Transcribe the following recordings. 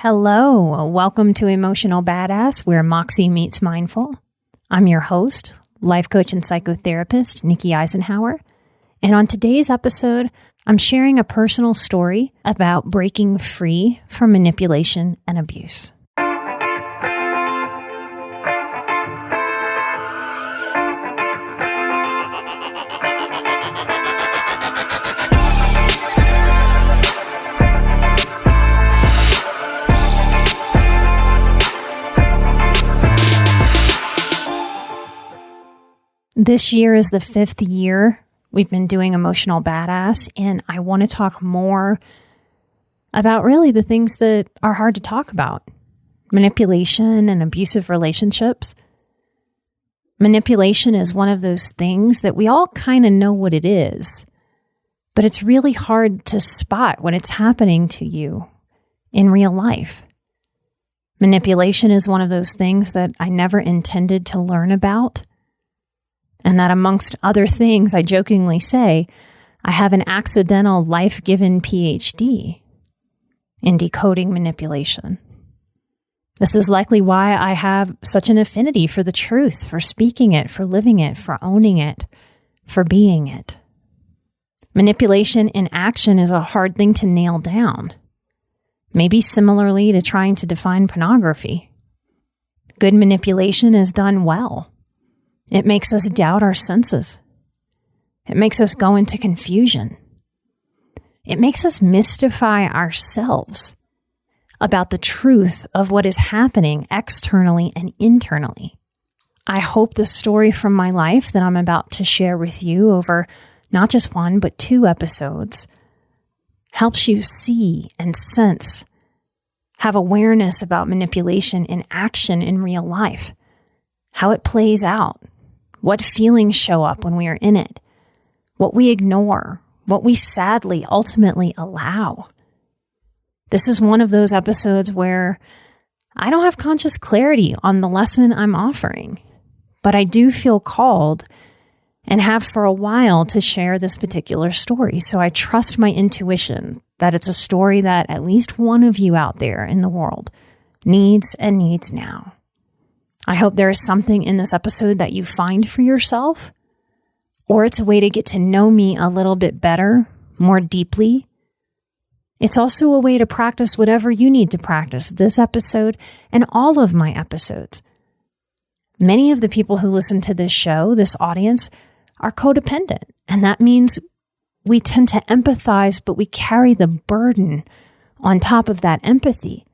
Hello, welcome to Emotional Badass, where Moxie meets mindful. I'm your host, life coach and psychotherapist, Nikki Eisenhower. And on today's episode, I'm sharing a personal story about breaking free from manipulation and abuse. This year is the 5th year we've been doing Emotional Badass, and I want to talk more about really the things that are hard to talk about. Manipulation and abusive relationships. Manipulation is one of those things that we all kind of know what it is, but it's really hard to spot when it's happening to you in real life. Manipulation is one of those things that I never intended to learn about. And that amongst other things, I jokingly say, I have an accidental life-given PhD in decoding manipulation. This is likely why I have such an affinity for the truth, for speaking it, for living it, for owning it, for being it. Manipulation in action is a hard thing to nail down. Maybe similarly to trying to define pornography. Good manipulation is done well. It makes us doubt our senses. It makes us go into confusion. It makes us mystify ourselves about the truth of what is happening externally and internally. I hope the story from my life that I'm about to share with you over not just 1, but 2 episodes helps you see and sense, have awareness about manipulation in action in real life, how it plays out. What feelings show up when we are in it, what we ignore, what we sadly ultimately allow. This is one of those episodes where I don't have conscious clarity on the lesson I'm offering, but I do feel called and have for a while to share this particular story. So I trust my intuition that it's a story that at least one of you out there in the world needs and needs now. I hope there is something in this episode that you find for yourself, or it's a way to get to know me a little bit better, more deeply. It's also a way to practice whatever you need to practice this episode and all of my episodes. Many of the people who listen to this show, this audience, are codependent, and that means we tend to empathize, but we carry the burden on top of that empathy.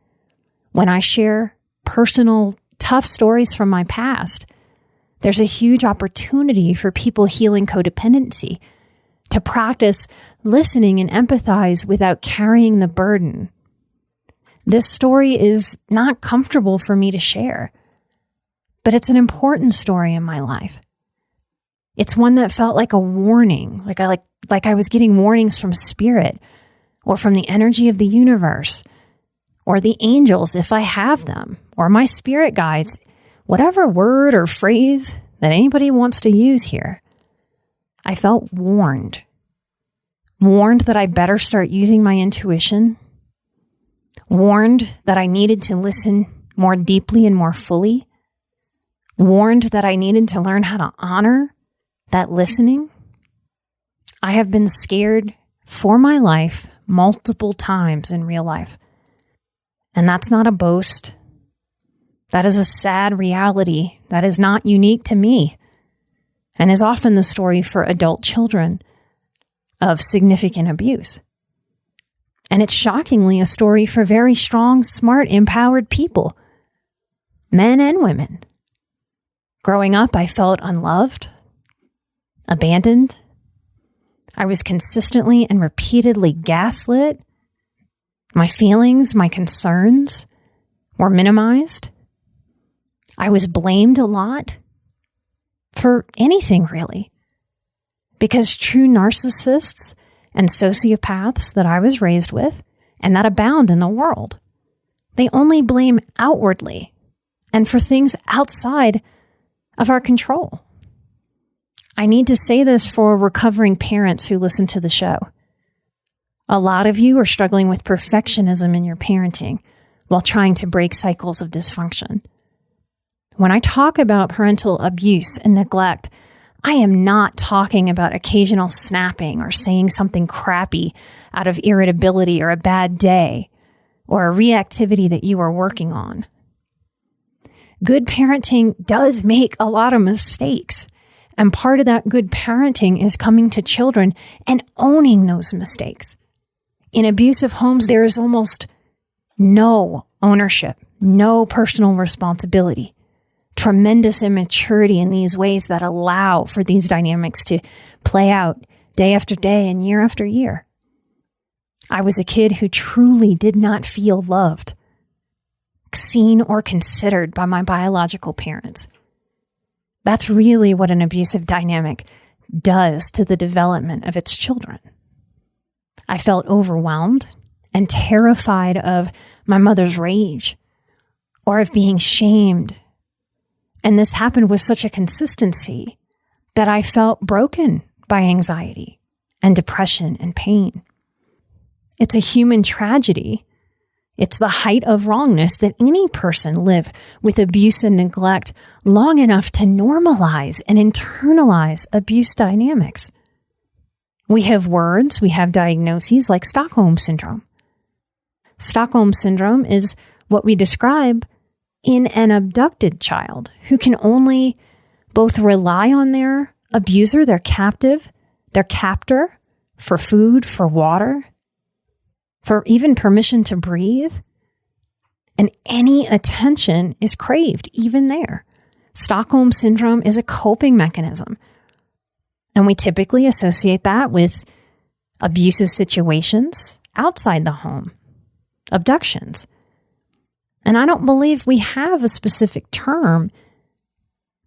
When I share personal tough stories from my past, there's a huge opportunity for people healing codependency to practice listening and empathize without carrying the burden. This story is not comfortable for me to share, but it's an important story in my life. It's one that felt like a warning, like I was getting warnings from spirit or from the energy of the universe, or the angels if I have them, or my spirit guides, whatever word or phrase that anybody wants to use here. I felt warned that I better start using my intuition, warned that I needed to listen more deeply and more fully, warned that I needed to learn how to honor that listening. I have been scared for my life multiple times in real life. And that's not a boast. That is a sad reality that is not unique to me and is often the story for adult children of significant abuse. And it's shockingly a story for very strong, smart, empowered people, men and women. Growing up, I felt unloved, abandoned. I was consistently and repeatedly gaslit. My feelings, my concerns were minimized. I was blamed a lot for anything, really, because true narcissists and sociopaths that I was raised with and that abound in the world, they only blame outwardly and for things outside of our control. I need to say this for recovering parents who listen to the show. A lot of you are struggling with perfectionism in your parenting, while trying to break cycles of dysfunction. When I talk about parental abuse and neglect, I am not talking about occasional snapping or saying something crappy out of irritability or a bad day or a reactivity that you are working on. Good parenting does make a lot of mistakes. And part of that good parenting is coming to children and owning those mistakes. In abusive homes, there is almost no ownership, no personal responsibility, tremendous immaturity in these ways that allow for these dynamics to play out day after day and year after year. I was a kid who truly did not feel loved, seen, or considered by my biological parents. That's really what an abusive dynamic does to the development of its children. I felt overwhelmed and terrified of my mother's rage or of being shamed. And this happened with such a consistency that I felt broken by anxiety and depression and pain. It's a human tragedy. It's the height of wrongness that any person live with abuse and neglect long enough to normalize and internalize abuse dynamics. We have words, we have diagnoses like Stockholm Syndrome. Stockholm Syndrome is what we describe in an abducted child who can only both rely on their abuser, their captive, their captor for food, for water, for even permission to breathe. And any attention is craved, even there. Stockholm Syndrome is a coping mechanism. And we typically associate that with abusive situations outside the home, abductions. And I don't believe we have a specific term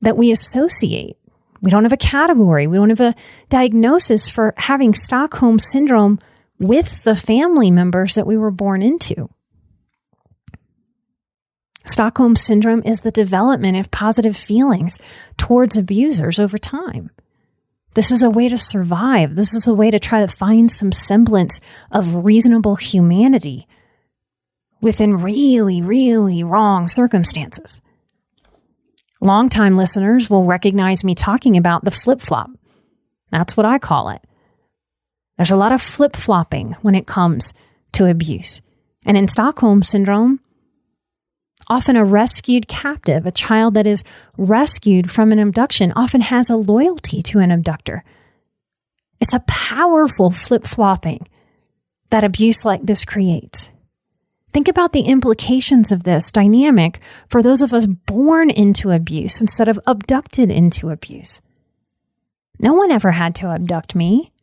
that we associate. We don't have a category. We don't have a diagnosis for having Stockholm Syndrome with the family members that we were born into. Stockholm Syndrome is the development of positive feelings towards abusers over time. This is a way to survive. This is a way to try to find some semblance of reasonable humanity within really, really wrong circumstances. Longtime listeners will recognize me talking about the flip-flop. That's what I call it. There's a lot of flip-flopping when it comes to abuse. And in Stockholm Syndrome, often a rescued captive, a child that is rescued from an abduction, often has a loyalty to an abductor. It's a powerful flip-flopping that abuse like this creates. Think about the implications of this dynamic for those of us born into abuse instead of abducted into abuse. No one ever had to abduct me.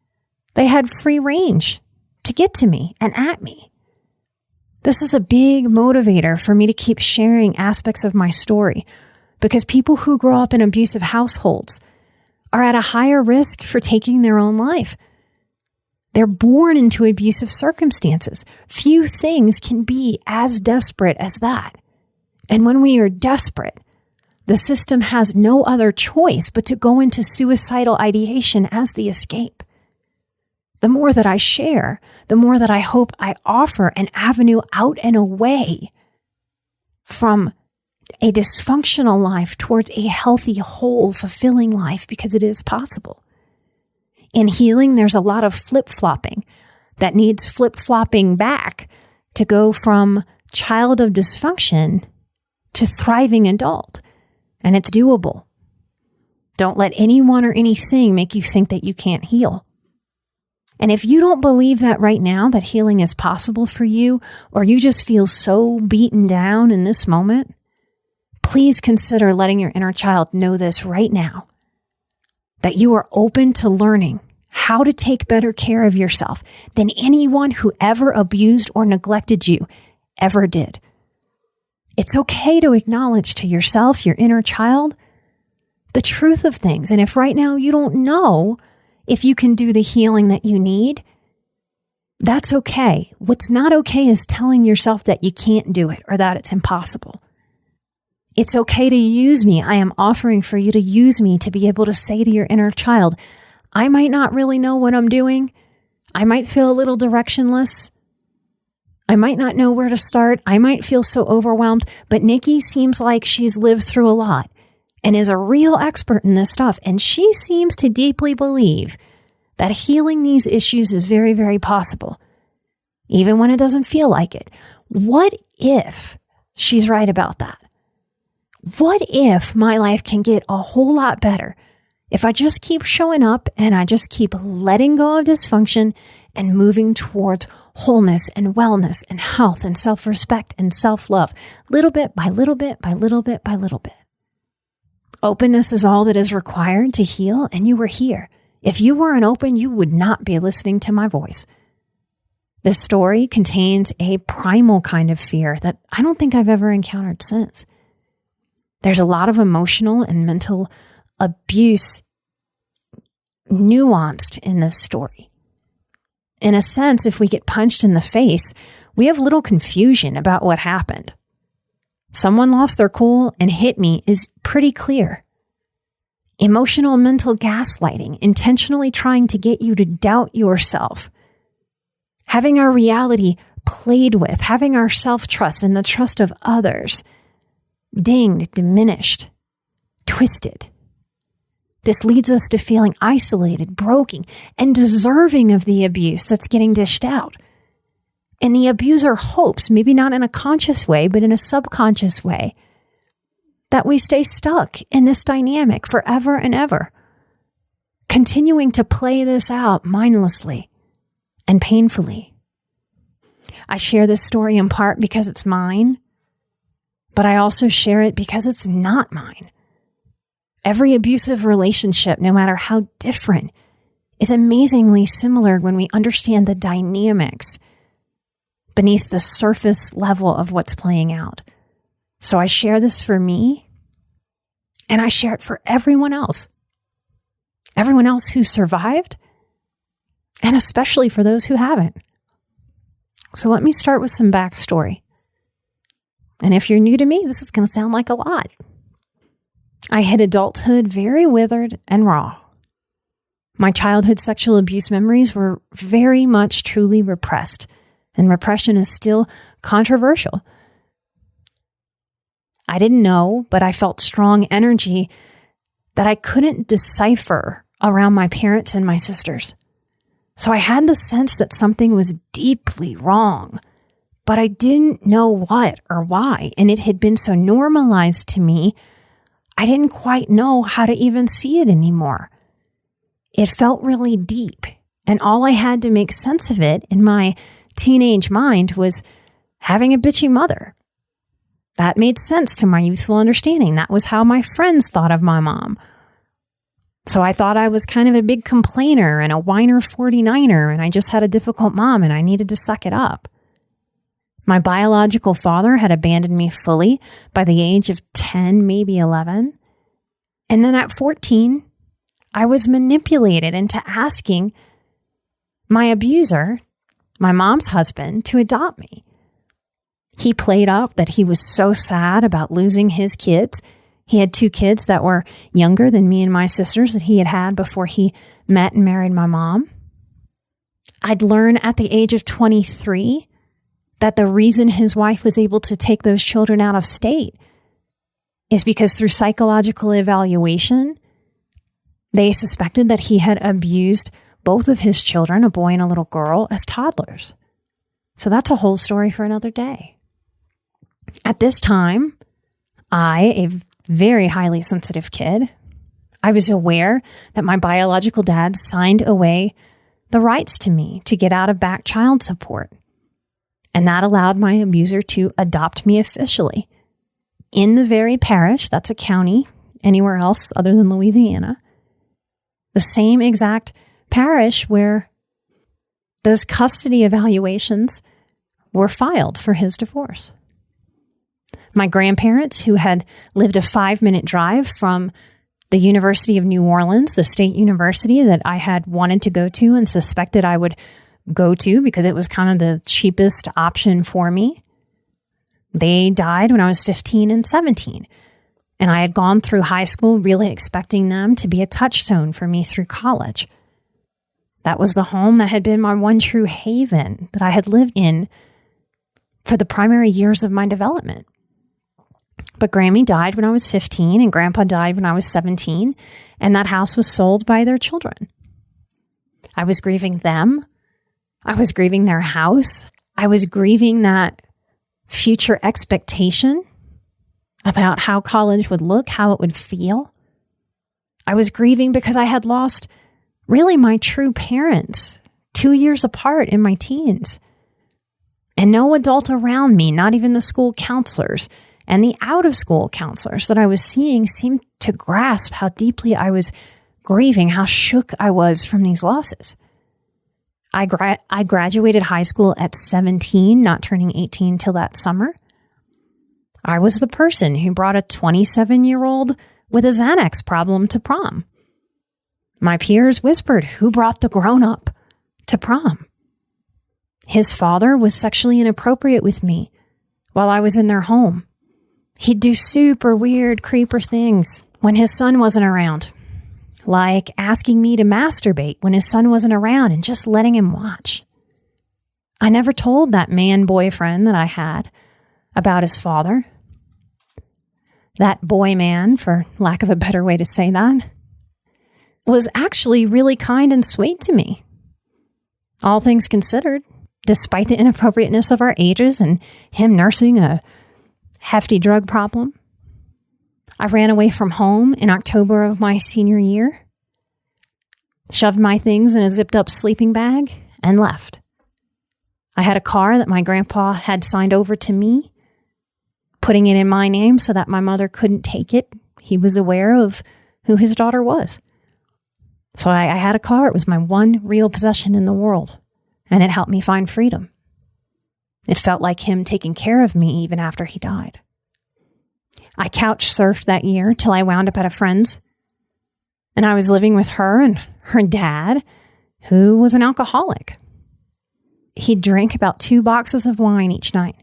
They had free range to get to me and at me. This is a big motivator for me to keep sharing aspects of my story because people who grow up in abusive households are at a higher risk for taking their own life. They're born into abusive circumstances. Few things can be as desperate as that. And when we are desperate, the system has no other choice but to go into suicidal ideation as the escape. The more that I share, the more that I hope I offer an avenue out and away from a dysfunctional life towards a healthy, whole, fulfilling life, because it is possible. In healing, there's a lot of flip-flopping that needs flip-flopping back to go from child of dysfunction to thriving adult. And it's doable. Don't let anyone or anything make you think that you can't heal. And if you don't believe that right now, that healing is possible for you, or you just feel so beaten down in this moment, please consider letting your inner child know this right now, that you are open to learning how to take better care of yourself than anyone who ever abused or neglected you ever did. It's okay to acknowledge to yourself, your inner child, the truth of things. And if right now you don't know if you can do the healing that you need, that's okay. What's not okay is telling yourself that you can't do it or that it's impossible. It's okay to use me. I am offering for you to use me to be able to say to your inner child, I might not really know what I'm doing. I might feel a little directionless. I might not know where to start. I might feel so overwhelmed, but Nikki seems like she's lived through a lot and is a real expert in this stuff. And she seems to deeply believe that healing these issues is very, very possible, even when it doesn't feel like it. What if she's right about that? What if my life can get a whole lot better if I just keep showing up and I just keep letting go of dysfunction and moving towards wholeness and wellness and health and self-respect and self-love, little bit by little bit by little bit by little bit? Openness is all that is required to heal, and you were here. If you weren't open, you would not be listening to my voice. This story contains a primal kind of fear that I don't think I've ever encountered since. There's a lot of emotional and mental abuse nuanced in this story. In a sense, if we get punched in the face, we have little confusion about what happened. Someone lost their cool and hit me is pretty clear. Emotional and mental gaslighting, intentionally trying to get you to doubt yourself. Having our reality played with, having our self-trust and the trust of others dinged, diminished, twisted. This leads us to feeling isolated, broken, and deserving of the abuse that's getting dished out. And the abuser hopes, maybe not in a conscious way, but in a subconscious way, that we stay stuck in this dynamic forever and ever, continuing to play this out mindlessly and painfully. I share this story in part because it's mine, but I also share it because it's not mine. Every abusive relationship, no matter how different, is amazingly similar when we understand the dynamics beneath the surface level of what's playing out. So I share this for me, and I share it for everyone else who survived, and especially for those who haven't. So let me start with some backstory. And if you're new to me, this is going to sound like a lot. I hit adulthood very withered and raw. My childhood sexual abuse memories were very much truly repressed, and repression is still controversial. I didn't know, but I felt strong energy that I couldn't decipher around my parents and my sisters. So I had the sense that something was deeply wrong, but I didn't know what or why, and it had been so normalized to me, I didn't quite know how to even see it anymore. It felt really deep, and all I had to make sense of it in my teenage mind was having a bitchy mother. That made sense to my youthful understanding. That was how my friends thought of my mom. So I thought I was kind of a big complainer and a whiner 49er, and I just had a difficult mom and I needed to suck it up. My biological father had abandoned me fully by the age of 10, maybe 11. And then at 14, I was manipulated into asking my abuser, my mom's husband, to adopt me. He played up that he was so sad about losing his kids. He had 2 kids that were younger than me and my sisters that he had had before he met and married my mom. I'd learn at the age of 23 that the reason his wife was able to take those children out of state is because through psychological evaluation, they suspected that he had abused both of his children, a boy and a little girl, as toddlers. So that's a whole story for another day. At this time, I, a very highly sensitive kid, I was aware that my biological dad signed away the rights to me to get out of back child support. And that allowed my abuser to adopt me officially in the very parish, that's a county, anywhere else other than Louisiana, the same exact parish where those custody evaluations were filed for his divorce. My grandparents, who had lived a 5-minute drive from the University of New Orleans, the state university that I had wanted to go to and suspected I would go to because it was kind of the cheapest option for me. They died when I was 15 and 17. And I had gone through high school really expecting them to be a touchstone for me through college. That was the home that had been my one true haven that I had lived in for the primary years of my development. But Grammy died when I was 15 and Grandpa died when I was 17, and that house was sold by their children. I was grieving them. I was grieving their house. I was grieving that future expectation about how college would look, how it would feel. I was grieving because I had lost really my true parents 2 years apart in my teens. And no adult around me, not even the school counselors and the out-of-school counselors that I was seeing, seemed to grasp how deeply I was grieving, how shook I was from these losses. I graduated high school at 17, not turning 18 till that summer. I was the person who brought a 27-year-old with a Xanax problem to prom. My peers whispered, "Who brought the grown-up to prom?" His father was sexually inappropriate with me while I was in their home. He'd do super weird creeper things when his son wasn't around, like asking me to masturbate when his son wasn't around and just letting him watch. I never told that man boyfriend that I had about his father. That boy man, for lack of a better way to say that, was actually really kind and sweet to me. All things considered, despite the inappropriateness of our ages and him nursing a hefty drug problem. I ran away from home in October of my senior year, shoved my things in a zipped up sleeping bag, and left. I had a car that my grandpa had signed over to me, putting it in my name so that my mother couldn't take it. He was aware of who his daughter was. So I had a car. It was my one real possession in the world, and it helped me find freedom. It felt like him taking care of me even after he died. I couch surfed that year till I wound up at a friend's, and I was living with her and her dad, who was an alcoholic. He'd drink about 2 boxes of wine each night.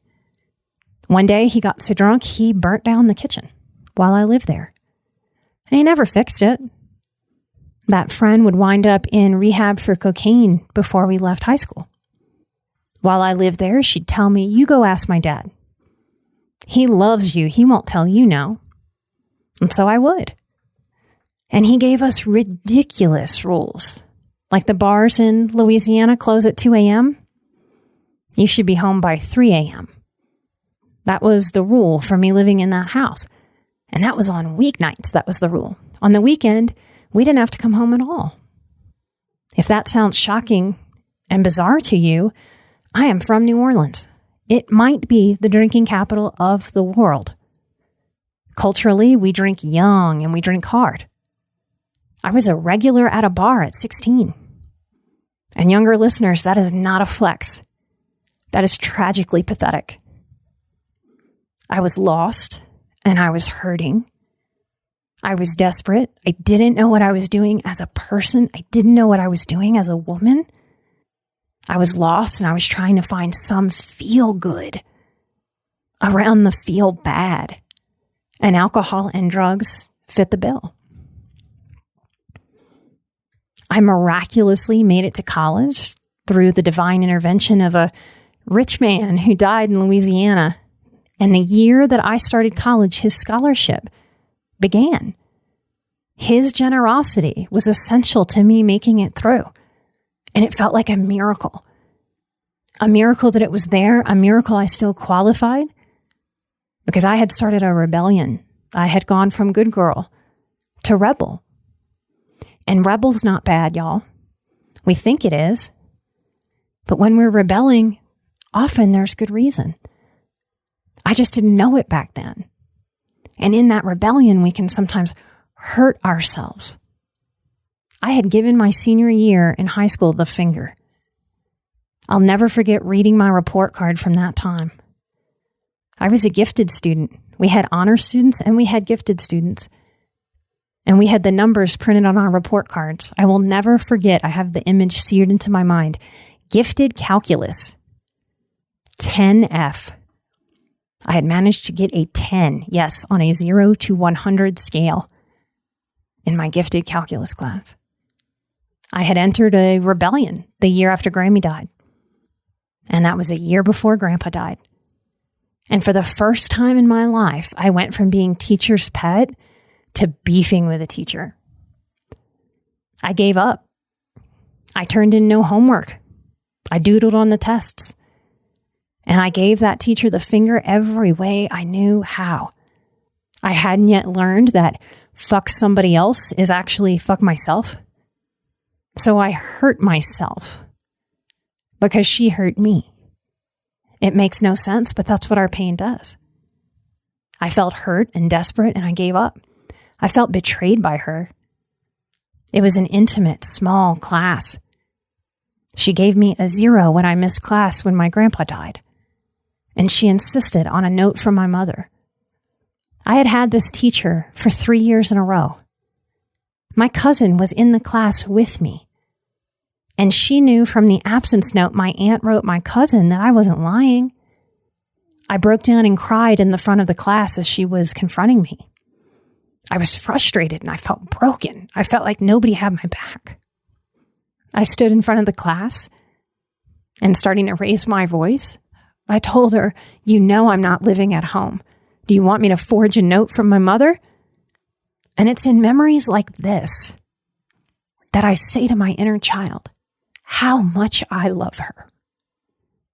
One day he got so drunk he burnt down the kitchen while I lived there. And he never fixed it. That friend would wind up in rehab for cocaine before we left high school. While I lived there, she'd tell me, "You go ask my dad. He loves you. He won't tell you no." And so I would. And he gave us ridiculous rules. Like the bars in Louisiana close at 2 a.m. You should be home by 3 a.m. That was the rule for me living in that house. And that was on weeknights. That was the rule. On the weekend, we didn't have to come home at all. If that sounds shocking and bizarre to you, I am from New Orleans. It might be the drinking capital of the world. Culturally, we drink young and we drink hard. I was a regular at a bar at 16. And younger listeners, that is not a flex. That is tragically pathetic. I was lost and I was hurting. I was desperate. I didn't know what I was doing as a person. I didn't know what I was doing as a woman. I was lost and I was trying to find some feel good around the feel bad. And alcohol and drugs fit the bill. I miraculously made it to college through the divine intervention of a rich man who died in Louisiana. And the year that I started college, his scholarship began. His generosity was essential to me making it through. And it felt like a miracle. A miracle that it was there, a miracle I still qualified. Because I had started a rebellion. I had gone from good girl to rebel. And rebel's not bad, y'all. We think it is. But when we're rebelling, often there's good reason. I just didn't know it back then. And in that rebellion, we can sometimes hurt ourselves. I had given my senior year in high school the finger. I'll never forget reading my report card from that time. I was a gifted student. We had honor students and we had gifted students. And we had the numbers printed on our report cards. I will never forget. I have the image seared into my mind. Gifted calculus. 10F. I had managed to get a 10, yes, on a 0 to 100 scale in my gifted calculus class. I had entered a rebellion the year after Grammy died. And that was a year before Grandpa died. And for the first time in my life, I went from being teacher's pet to beefing with a teacher. I gave up. I turned in no homework. I doodled on the tests. And I gave that teacher the finger every way I knew how. I hadn't yet learned that fuck somebody else is actually fuck myself. So I hurt myself because she hurt me. It makes no sense, but that's what our pain does. I felt hurt and desperate, and I gave up. I felt betrayed by her. It was an intimate, small class. She gave me a 0 when I missed class when my grandpa died. And she insisted on a note from my mother. I had had this teacher for 3 years in a row. My cousin was in the class with me. And she knew from the absence note my aunt wrote my cousin that I wasn't lying. I broke down and cried in the front of the class as she was confronting me. I was frustrated and I felt broken. I felt like nobody had my back. I stood in front of the class and starting to raise my voice, I told her, "You know I'm not living at home. Do you want me to forge a note from my mother?" And it's in memories like this that I say to my inner child how much I love her.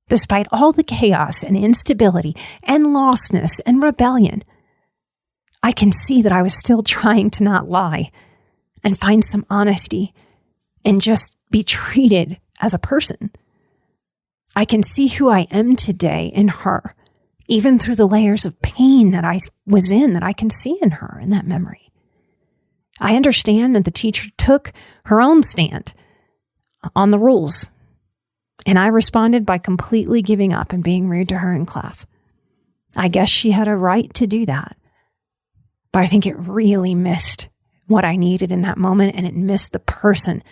Despite all the chaos and instability and lostness and rebellion, I can see that I was still trying to not lie and find some honesty and just be treated as a person. I can see who I am today in her, even through the layers of pain that I was in, that I can see in her in that memory. I understand that the teacher took her own stand on the rules, and I responded by completely giving up and being rude to her in class. I guess she had a right to do that, but I think it really missed what I needed in that moment, and it missed the person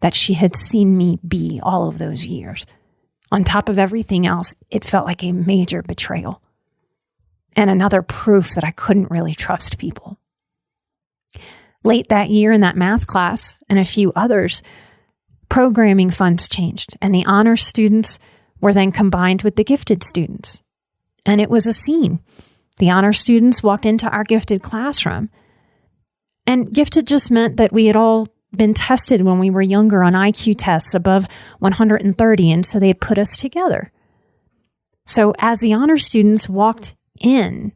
that she had seen me be all of those years. On top of everything else, it felt like a major betrayal and another proof that I couldn't really trust people. Late that year in that math class and a few others, programming funds changed, and the honor students were then combined with the gifted students. And it was a scene. The honor students walked into our gifted classroom, and gifted just meant that we had all been tested when we were younger on IQ tests above 130, and so they put us together. So as the honor students walked in,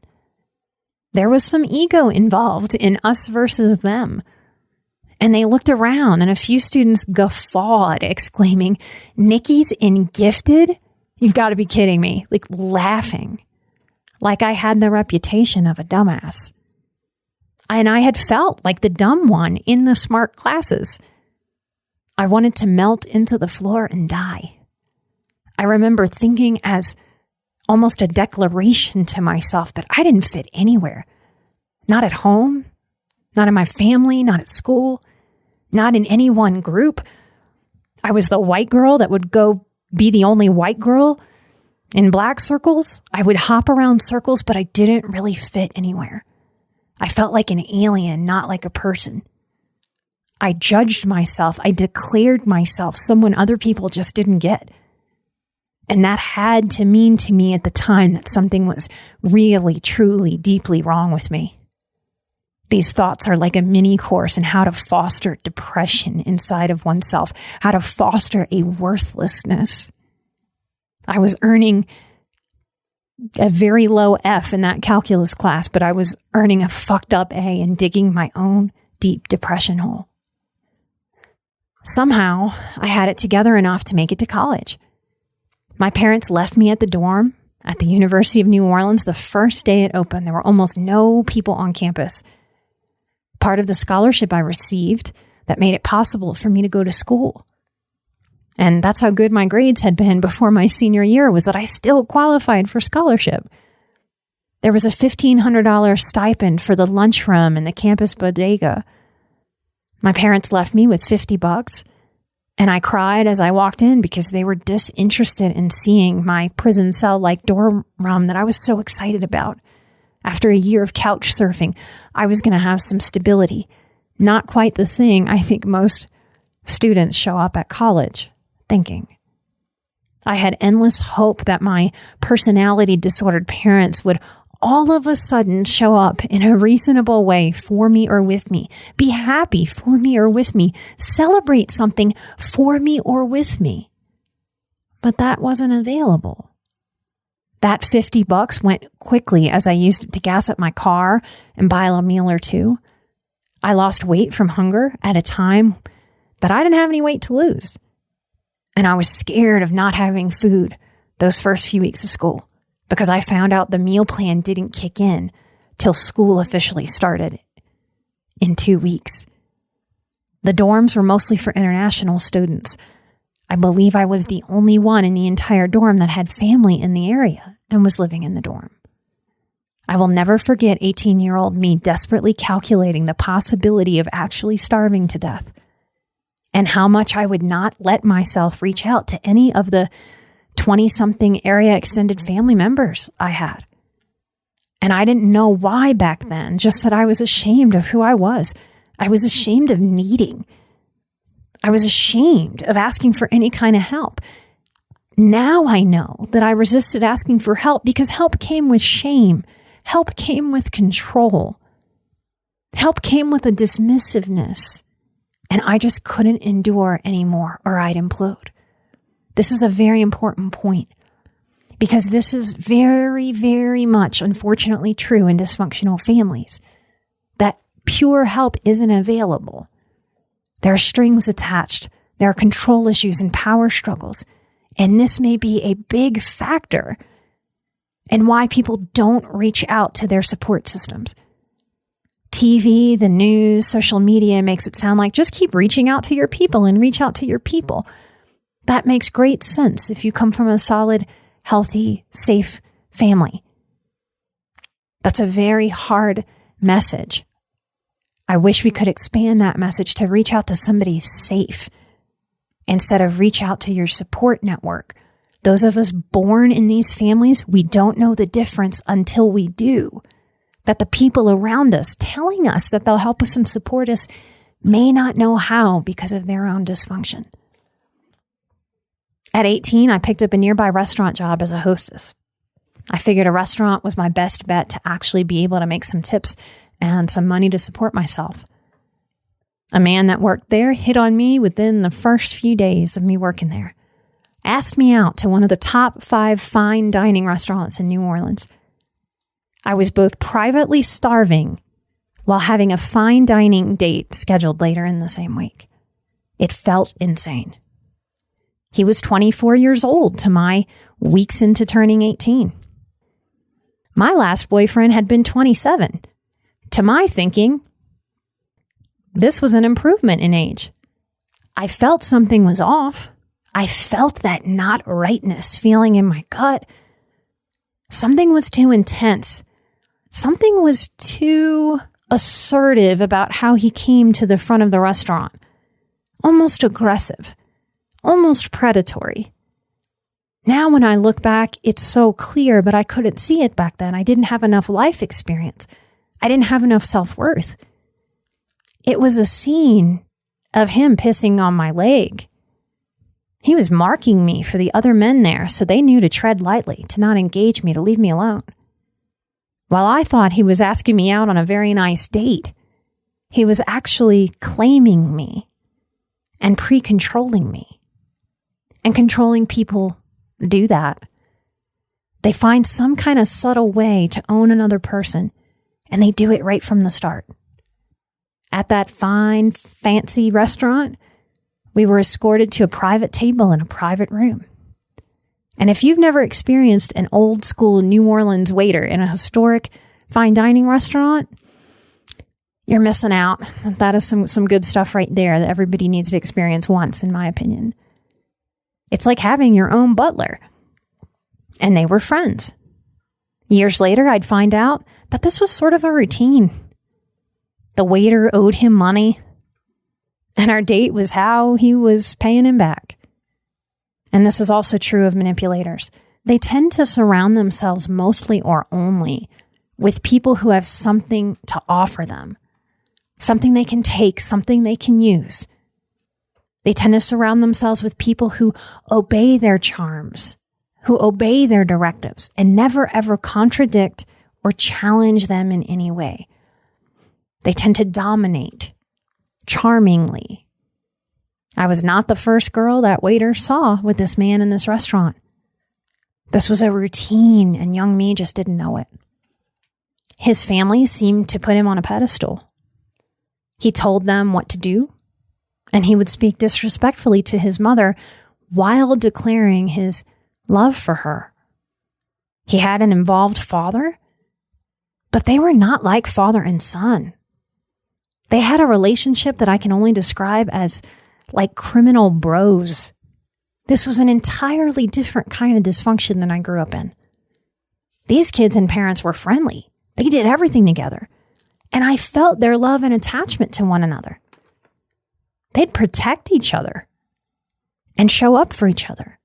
there was some ego involved in us versus them. And they looked around, and a few students guffawed, exclaiming, "Nikki's in gifted? You've got to be kidding me," like laughing, like I had the reputation of a dumbass. And I had felt like the dumb one in the smart classes. I wanted to melt into the floor and die. I remember thinking as almost a declaration to myself that I didn't fit anywhere. Not at home, not in my family, not at school, not in any one group. I was the white girl that would go be the only white girl in black circles. I would hop around circles, but I didn't really fit anywhere. I felt like an alien, not like a person. I judged myself. I declared myself someone other people just didn't get. And that had to mean to me at the time that something was really, truly, deeply wrong with me. These thoughts are like a mini course in how to foster depression inside of oneself, how to foster a worthlessness. I was earning a very low F in that calculus class, but I was earning a fucked up A and digging my own deep depression hole. Somehow, I had it together enough to make it to college. My parents left me at the dorm at the University of New Orleans the first day it opened. There were almost no people on campus. Part of the scholarship I received that made it possible for me to go to school. And that's how good my grades had been before my senior year, was that I still qualified for scholarship. There was a $1,500 stipend for the lunchroom and the campus bodega. My parents left me with $50, and I cried as I walked in because they were disinterested in seeing my prison cell-like dorm room that I was so excited about. After a year of couch surfing, I was going to have some stability. Not quite the thing I think most students show up at college thinking. I had endless hope that my personality disordered parents would all of a sudden show up in a reasonable way for me or with me, be happy for me or with me, celebrate something for me or with me. But that wasn't available. That $50 went quickly as I used it to gas up my car and buy a meal or two. I lost weight from hunger at a time that I didn't have any weight to lose. And I was scared of not having food those first few weeks of school because I found out the meal plan didn't kick in till school officially started in 2 weeks. The dorms were mostly for international students. I believe I was the only one in the entire dorm that had family in the area and was living in the dorm. I will never forget 18-year-old me desperately calculating the possibility of actually starving to death and how much I would not let myself reach out to any of the 20-something area extended family members I had. And I didn't know why back then, just that I was ashamed of who I was. I was ashamed of needing. I was ashamed of asking for any kind of help. Now I know that I resisted asking for help because help came with shame. Help came with control. Help came with a dismissiveness. And I just couldn't endure anymore or I'd implode. This is a very important point because this is very, very much unfortunately true in dysfunctional families, that pure help isn't available. There are strings attached. There are control issues and power struggles. And this may be a big factor in why people don't reach out to their support systems. TV, the news, social media makes it sound like just keep reaching out to your people and reach out to your people. That makes great sense if you come from a solid, healthy, safe family. That's a very hard message. I wish we could expand that message to reach out to somebody safe instead of reach out to your support network. Those of us born in these families, we don't know the difference until we do. That the people around us telling us that they'll help us and support us may not know how because of their own dysfunction. At 18, I picked up a nearby restaurant job as a hostess. I figured a restaurant was my best bet to actually be able to make some tips and some money to support myself. A man that worked there hit on me within the first few days of me working there. Asked me out to one of the top 5 fine dining restaurants in New Orleans. I was both privately starving while having a fine dining date scheduled later in the same week. It felt insane. He was 24 years old to my weeks into turning 18. My last boyfriend had been 27. To my thinking, this was an improvement in age. I felt something was off. I felt that not rightness feeling in my gut. Something was too intense. Something was too assertive about how he came to the front of the restaurant. Almost aggressive. Almost predatory. Now when I look back, it's so clear, but I couldn't see it back then. I didn't have enough life experience. I didn't have enough self-worth. It was a scene of him pissing on my leg. He was marking me for the other men there, so they knew to tread lightly, to not engage me, to leave me alone. While I thought he was asking me out on a very nice date, he was actually claiming me and pre-controlling me. And controlling people do that. They find some kind of subtle way to own another person, and they do it right from the start. At that fine, fancy restaurant, we were escorted to a private table in a private room. And if you've never experienced an old school New Orleans waiter in a historic fine dining restaurant, you're missing out. That is some good stuff right there that everybody needs to experience once, in my opinion. It's like having your own butler. And they were friends. Years later, I'd find out that this was sort of a routine. The waiter owed him money, and our date was how he was paying him back. And this is also true of manipulators. They tend to surround themselves mostly or only with people who have something to offer them, something they can take, something they can use. They tend to surround themselves with people who obey their charms, who obey their directives, and never ever contradict or challenge them in any way. They tend to dominate charmingly. I was not the first girl that waiter saw with this man in this restaurant. This was a routine, and young me just didn't know it. His family seemed to put him on a pedestal. He told them what to do, and he would speak disrespectfully to his mother while declaring his love for her. He had an involved father, but they were not like father and son. They had a relationship that I can only describe as like criminal bros. This was an entirely different kind of dysfunction than I grew up in. These kids and parents were friendly. They did everything together. And I felt their love and attachment to one another. They'd protect each other and show up for each other.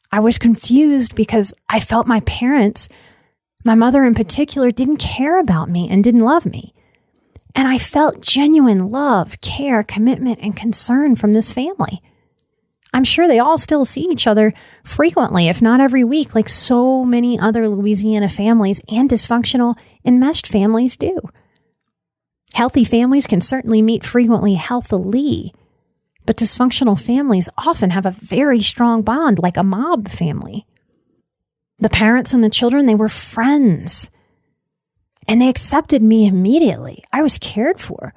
I was confused because I felt my parents, my mother in particular, didn't care about me and didn't love me. And I felt genuine love, care, commitment, and concern from this family. I'm sure they all still see each other frequently, if not every week, like so many other Louisiana families and dysfunctional enmeshed families do. Healthy families can certainly meet frequently healthily, but dysfunctional families often have a very strong bond, like a mob family. The parents and the children, they were friends, and they accepted me immediately. I was cared for.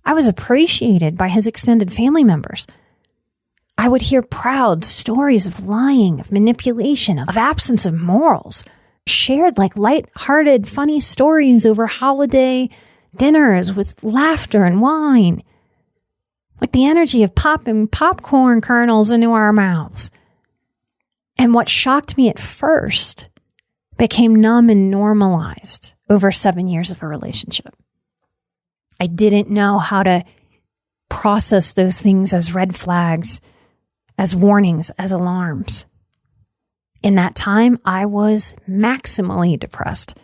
I was appreciated by his extended family members. I would hear proud stories of lying, of manipulation, of absence of morals, shared like light-hearted, funny stories over holiday dinners with laughter and wine, like the energy of popping popcorn kernels into our mouths. And what shocked me at first became numb and normalized over 7 years of a relationship. I didn't know how to process those things as red flags, as warnings, as alarms. In that time, I was maximally depressed.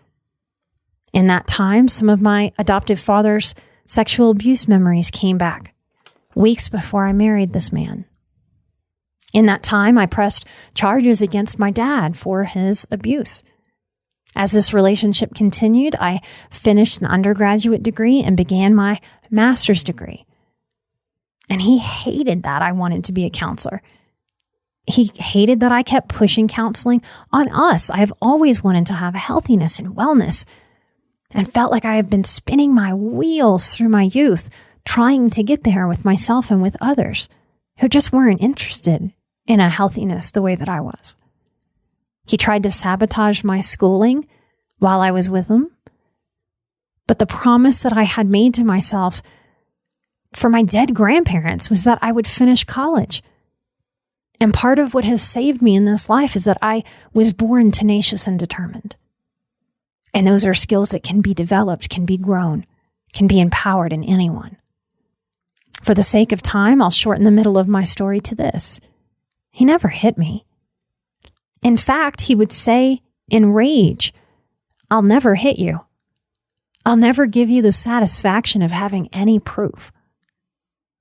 In that time, some of my adoptive father's sexual abuse memories came back, weeks before I married this man. In that time, I pressed charges against my dad for his abuse. As this relationship continued, I finished an undergraduate degree and began my master's degree. And he hated that I wanted to be a counselor. He hated that I kept pushing counseling on us. I have always wanted to have healthiness and wellness and felt like I have been spinning my wheels through my youth, trying to get there with myself and with others who just weren't interested in a healthiness the way that I was. He tried to sabotage my schooling while I was with him. But the promise that I had made to myself for my dead grandparents was that I would finish college. And part of what has saved me in this life is that I was born tenacious and determined. And those are skills that can be developed, can be grown, can be empowered in anyone. For the sake of time, I'll shorten the middle of my story to this. He never hit me. In fact, he would say in rage, "I'll never hit you. I'll never give you the satisfaction of having any proof."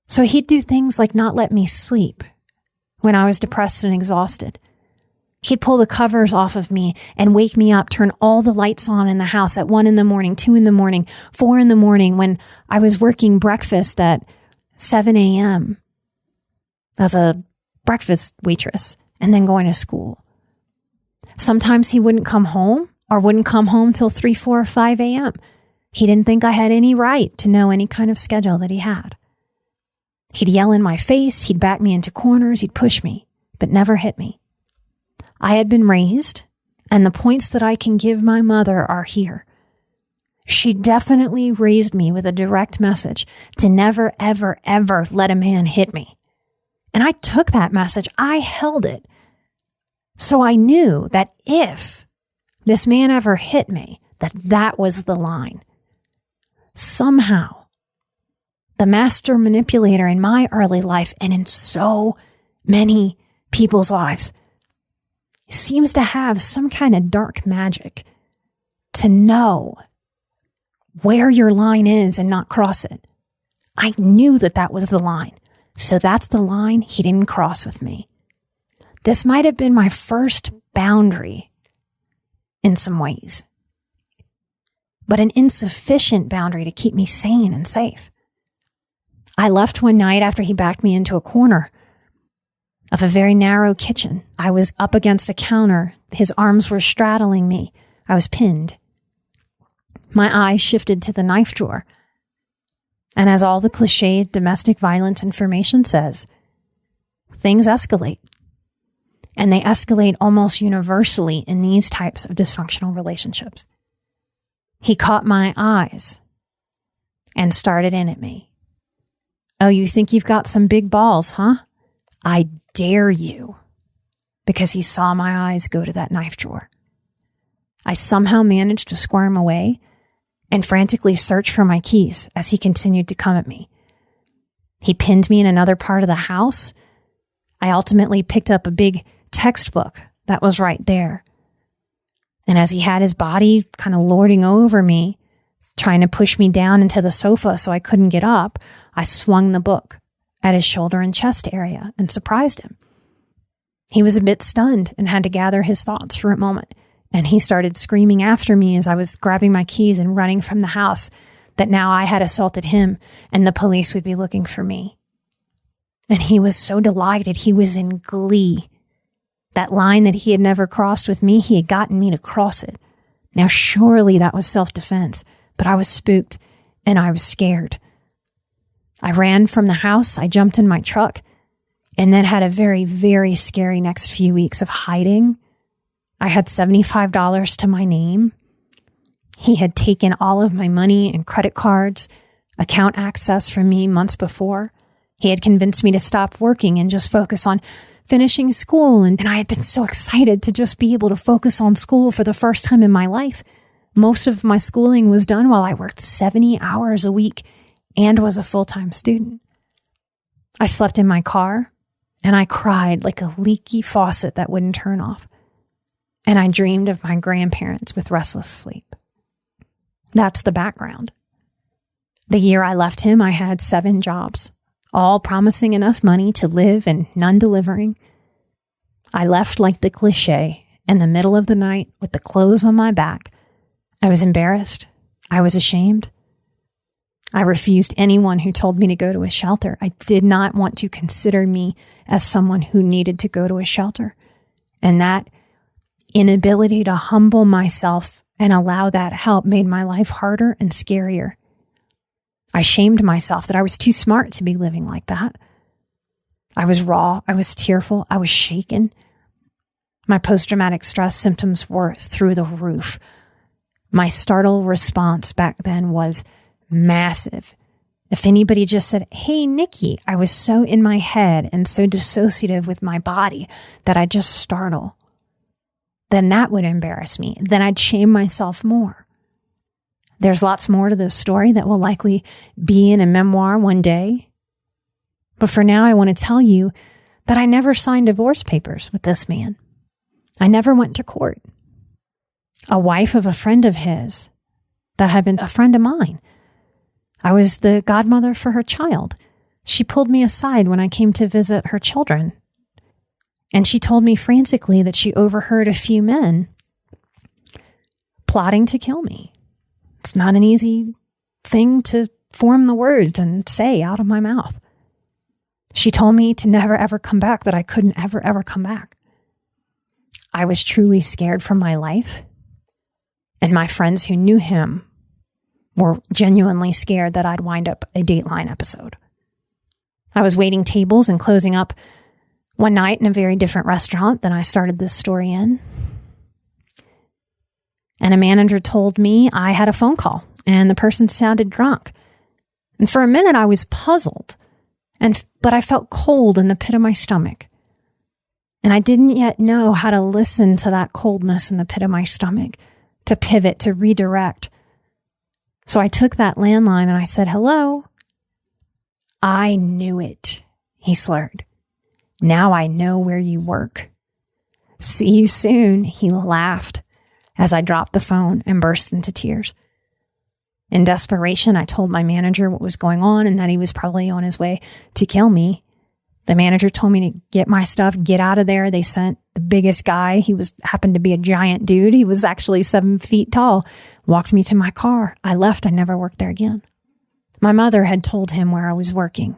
So he'd do things like not let me sleep when I was depressed and exhausted. He'd pull the covers off of me and wake me up, turn all the lights on in the house at 1 a.m, 2 a.m, 4 a.m, when I was working breakfast at 7 a.m. as a breakfast waitress and then going to school. Sometimes he wouldn't come home or wouldn't come home till 3, 4, or 5 a.m. He didn't think I had any right to know any kind of schedule that he had. He'd yell in my face, he'd back me into corners, he'd push me, but never hit me. I had been raised, and the points that I can give my mother are here. She definitely raised me with a direct message to never, ever, ever let a man hit me. And I took that message, I held it. So I knew that if this man ever hit me, that was the line. Somehow, the master manipulator in my early life and in so many people's lives seems to have some kind of dark magic to know where your line is and not cross it. I knew that was the line. So that's the line he didn't cross with me. This might have been my first boundary in some ways, but an insufficient boundary to keep me sane and safe. I left one night after he backed me into a corner of a very narrow kitchen. I was up against a counter. His arms were straddling me. I was pinned. My eyes shifted to the knife drawer. And as all the cliched domestic violence information says, things escalate. And they escalate almost universally in these types of dysfunctional relationships. He caught my eyes and started in at me. Oh, you think you've got some big balls, huh? I dare you. Because he saw my eyes go to that knife drawer. I somehow managed to squirm away and frantically search for my keys as he continued to come at me. He pinned me in another part of the house. I ultimately picked up a big textbook that was right there. And as he had his body kind of lording over me, trying to push me down into the sofa so I couldn't get up, I swung the book at his shoulder and chest area and surprised him. He was a bit stunned and had to gather his thoughts for a moment. And he started screaming after me as I was grabbing my keys and running from the house that now I had assaulted him and the police would be looking for me. And he was so delighted. He was in glee. That line that he had never crossed with me, he had gotten me to cross it. Now, surely that was self-defense, but I was spooked and I was scared. I ran from the house. I jumped in my truck and then had a very, very scary next few weeks of hiding. I had $75 to my name. He had taken all of my money and credit cards, account access from me months before. He had convinced me to stop working and just focus on finishing school. And I had been so excited to just be able to focus on school for the first time in my life. Most of my schooling was done while I worked 70 hours a week and was a full-time student. I slept in my car and I cried like a leaky faucet that wouldn't turn off. And I dreamed of my grandparents with restless sleep. That's the background. The year I left him, I had 7 jobs, all promising enough money to live and none delivering. I left like the cliche in the middle of the night with the clothes on my back. I was embarrassed. I was ashamed. I refused anyone who told me to go to a shelter. I did not want to consider me as someone who needed to go to a shelter. And that inability to humble myself and allow that help made my life harder and scarier. I shamed myself that I was too smart to be living like that. I was raw. I was tearful. I was shaken. My post-traumatic stress symptoms were through the roof. My startle response back then was massive. If anybody just said, "Hey, Nikki," I was so in my head and so dissociative with my body that I'd just startle. Then that would embarrass me. Then I'd shame myself more. There's lots more to this story that will likely be in a memoir one day. But for now, I want to tell you that I never signed divorce papers with this man. I never went to court. A wife of a friend of his that had been a friend of mine. I was the godmother for her child. She pulled me aside when I came to visit her children. And she told me frantically that she overheard a few men plotting to kill me. It's not an easy thing to form the words and say out of my mouth. She told me to never ever come back, that I couldn't ever come back. I was truly scared for my life. And my friends who knew him were genuinely scared that I'd wind up a Dateline episode. I was waiting tables and closing up one night in a very different restaurant than I started this story in. And a manager told me I had a phone call and the person sounded drunk. And for a minute I was puzzled, but I felt cold in the pit of my stomach. And I didn't yet know how to listen to that coldness in the pit of my stomach, to pivot, to redirect. So I took that landline and I said, "Hello." "I knew it," he slurred. "Now I know where you work. See you soon," he laughed as I dropped the phone and burst into tears. In desperation, I told my manager what was going on and that he was probably on his way to kill me. The manager told me to get my stuff, get out of there. They sent the biggest guy. He happened to be a giant dude. He was actually 7 feet tall. Walked me to my car. I left. I never worked there again. My mother had told him where I was working.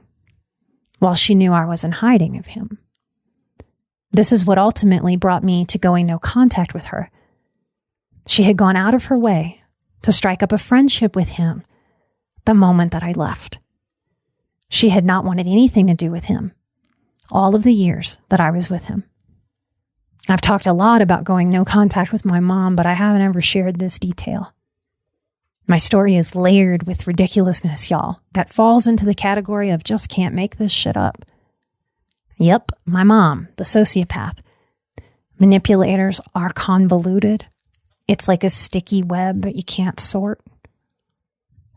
Well, she knew I wasn't hiding of him. This is what ultimately brought me to going no contact with her. She had gone out of her way to strike up a friendship with him the moment that I left. She had not wanted anything to do with him all of the years that I was with him. I've talked a lot about going no contact with my mom, but I haven't ever shared this detail. My story is layered with ridiculousness, y'all, that falls into the category of just can't make this shit up. Yep, my mom, the sociopath. Manipulators are convoluted. It's like a sticky web that you can't sort.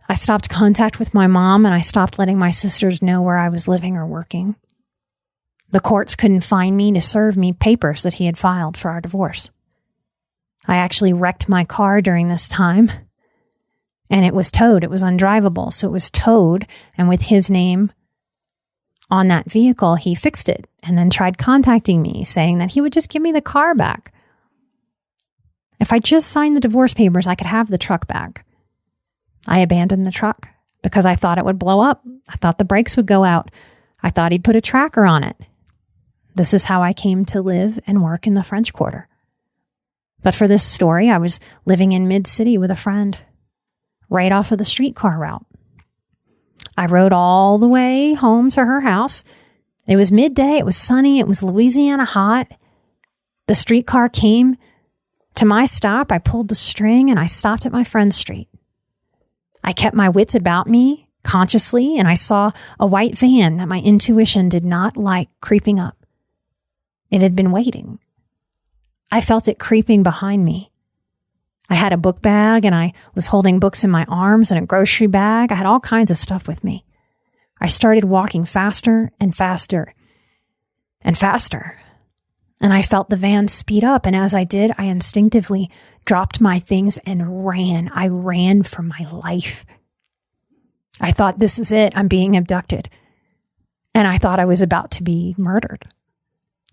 I stopped contact with my mom and I stopped letting my sisters know where I was living or working. The courts couldn't find me to serve me papers that he had filed for our divorce. I actually wrecked my car during this time, and it was towed. It was undrivable, so it was towed, and with his name on that vehicle, he fixed it and then tried contacting me, saying that he would just give me the car back. If I just signed the divorce papers, I could have the truck back. I abandoned the truck because I thought it would blow up. I thought the brakes would go out. I thought he'd put a tracker on it. This is how I came to live and work in the French Quarter. But for this story, I was living in mid-city with a friend, right off of the streetcar route. I rode all the way home to her house. It was midday. It was sunny. It was Louisiana hot. The streetcar came to my stop. I pulled the string and I stopped at my friend's street. I kept my wits about me consciously, and I saw a white van that my intuition did not like creeping up. It had been waiting. I felt it creeping behind me. I had a book bag and I was holding books in my arms and a grocery bag. I had all kinds of stuff with me. I started walking faster and faster and faster. And I felt the van speed up. And as I did, I instinctively dropped my things and ran. I ran for my life. I thought, this is it. I'm being abducted. And I thought I was about to be murdered.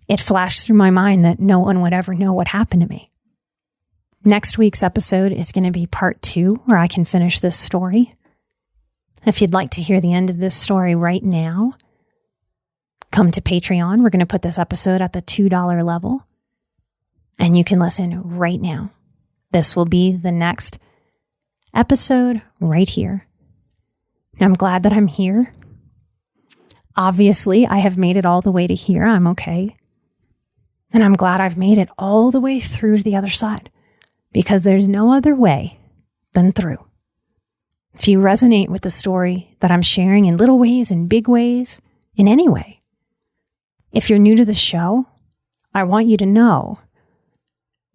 It flashed through my mind that no one would ever know what happened to me. Next week's episode is going to be part 2, where I can finish this story. If you'd like to hear the end of this story right now, come to Patreon. We're going to put this episode at the $2 level, and you can listen right now. This will be the next episode right here. I'm glad that I'm here. Obviously, I have made it all the way to here. I'm okay. And I'm glad I've made it all the way through to the other side, because there's no other way than through. If you resonate with the story that I'm sharing in little ways, in big ways, in any way, if you're new to the show, I want you to know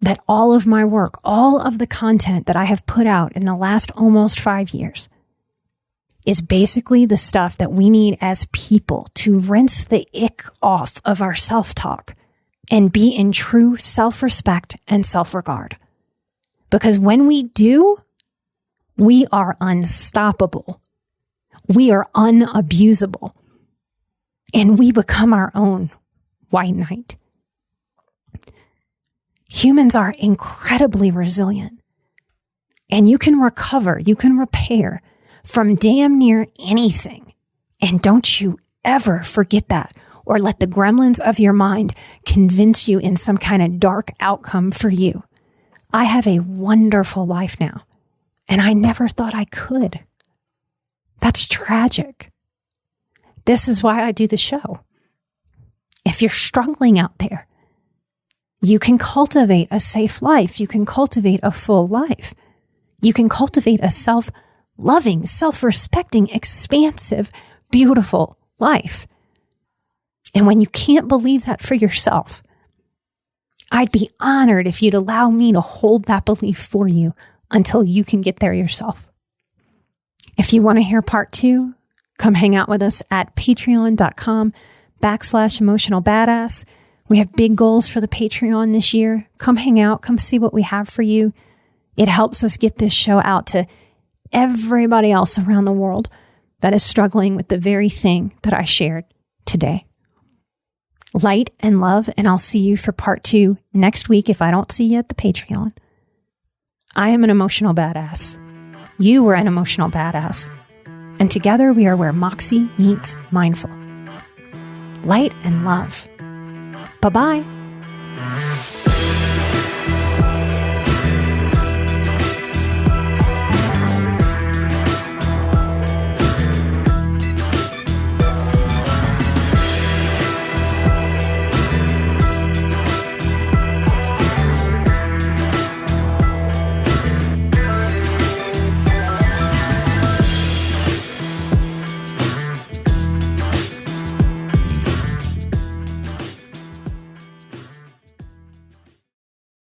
that all of my work, all of the content that I have put out in the last almost 5 years is basically the stuff that we need as people to rinse the ick off of our self-talk and be in true self-respect and self-regard. Because when we do, we are unstoppable. We are unabusable. And we become our own white knight. Humans are incredibly resilient. And you can recover, you can repair from damn near anything. And don't you ever forget that, or let the gremlins of your mind convince you in some kind of dark outcome for you. I have a wonderful life now, and I never thought I could. That's tragic. This is why I do the show. If you're struggling out there, you can cultivate a safe life. You can cultivate a full life. You can cultivate a self-loving, self-respecting, expansive, beautiful life. And when you can't believe that for yourself, I'd be honored if you'd allow me to hold that belief for you until you can get there yourself. If you want to hear part 2, come hang out with us at patreon.com/emotionalbadass. We have big goals for the Patreon this year. Come hang out. Come see what we have for you. It helps us get this show out to everybody else around the world that is struggling with the very thing that I shared today. Light and love, and I'll see you for part 2 next week if I don't see you at the Patreon. I am an emotional badass. You were an emotional badass. And together we are where Moxie meets mindful. Light and love. Bye-bye.